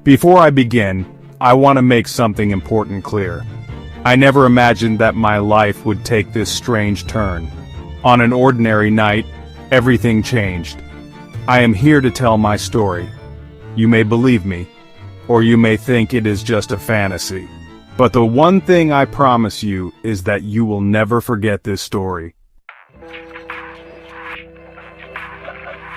Before I begin, I want to make something important clear. I never imagined that my life would take this strange turn. On an ordinary night, everything changed. I am here to tell my story. You may believe me, or you may think it is just a fantasy. But the one thing I promise you is that you will never forget this story.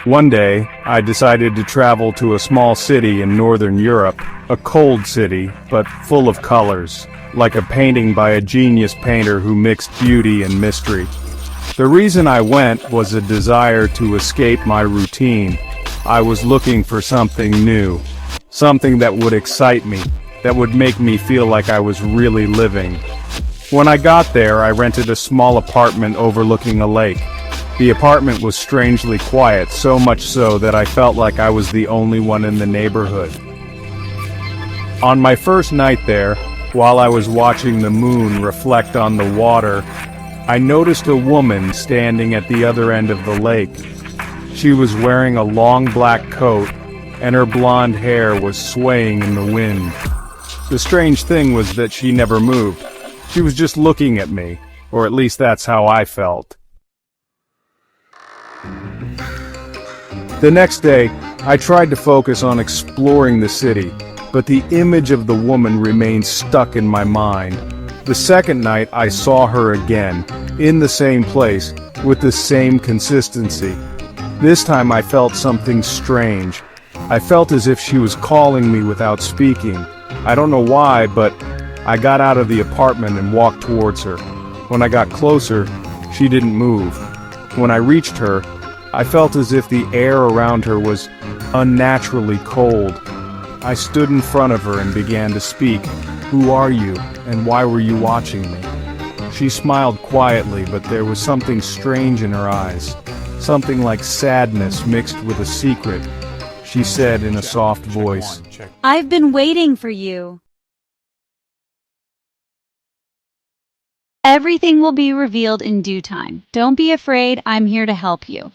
One day, I decided to travel to a small city in northern Europe, a cold city, but full of colors, like a painting by a genius painter who mixed beauty and mystery. The reason I went was a desire to escape my routine. I was looking for something new, something that would excite me, that would make me feel like I was really living. When I got there, I rented a small apartment overlooking a lake. The apartment was strangely quiet, so much so that I felt like I was the only one in the neighborhood. On my first night there, while I was watching the moon reflect on the water, I noticed a woman standing at the other end of the lake. She was wearing a long black coat, and her blonde hair was swaying in the wind. The strange thing was that she never moved. She was just looking at me, or at least that's how I felt. The next day, I tried to focus on exploring the city, but the image of the woman remained stuck in my mind. The second night, I saw her again, in the same place, with the same consistency. This time I felt something strange. I felt as if she was calling me without speaking. I don't know why, but I got out of the apartment and walked towards her. When I got closer, she didn't move. When I reached her, I felt as if the air around her was unnaturally cold. I stood in front of her and began to speak. "Who are you, and why were you watching me?" She smiled quietly, but there was something strange in her eyes. Something like sadness mixed with a secret. She said in a soft voice, "I've been waiting for you. Everything will be revealed in due time. Don't be afraid, I'm here to help you."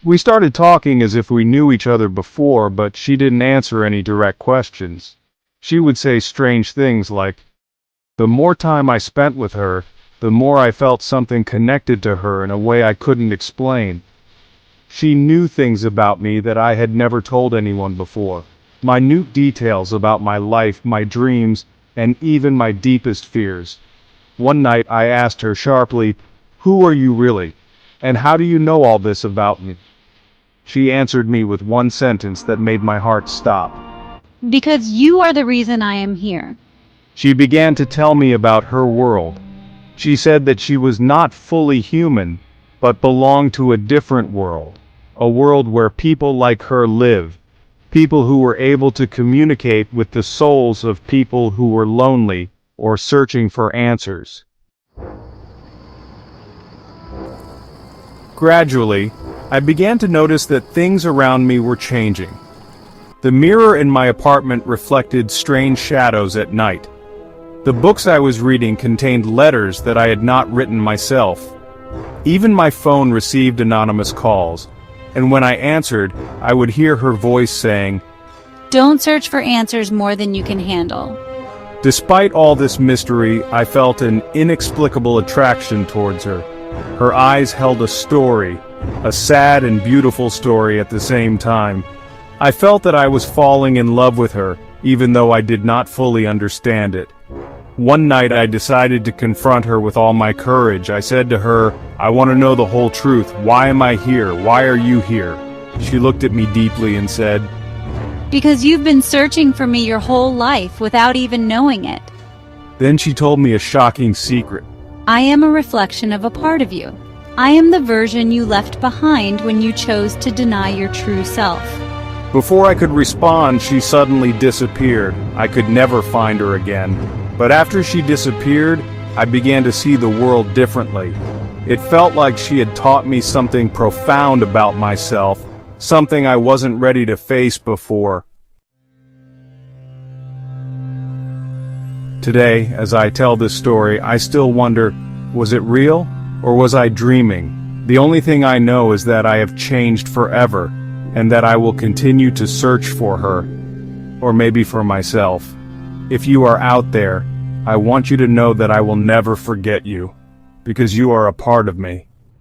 We started talking as if we knew each other before, but she didn't answer any direct questions. She would say strange things like, "The more time I spent with her, the more I felt something connected to her in a way I couldn't explain." She knew things about me that I had never told anyone before. Minute details about my life, my dreams, and even my deepest fears. One night I asked her sharply, "Who are you really? And how do you know all this about me?" She answered me with one sentence that made my heart stop. "Because you are the reason I am here." She began to tell me about her world. She said that she was not fully human, but belonged to a different world. A world where people like her live. People who were able to communicate with the souls of people who were lonely or searching for answers. Gradually, I began to notice that things around me were changing. The mirror in my apartment reflected strange shadows at night. The books I was reading contained letters that I had not written myself. Even my phone received anonymous calls, and when I answered, I would hear her voice saying, "Don't search for answers more than you can handle." Despite all this mystery, I felt an inexplicable attraction towards her. Her eyes held a story, a sad and beautiful story at the same time. I felt that I was falling in love with her, even though I did not fully understand it. One night I decided to confront her with all my courage. I said to her, "I want to know the whole truth. Why am I here? Why are you here?" She looked at me deeply and said, "Because you've been searching for me your whole life without even knowing it." Then she told me a shocking secret. "I am a reflection of a part of you. I am the version you left behind when you chose to deny your true self." Before I could respond, she suddenly disappeared. I could never find her again. But after she disappeared, I began to see the world differently. It felt like she had taught me something profound about myself, something I wasn't ready to face before. Today, as I tell this story, I still wonder, was it real, or was I dreaming? The only thing I know is that I have changed forever, and that I will continue to search for her. or maybe for myself. If you are out there, I want you to know that I will never forget you, because you are a part of me.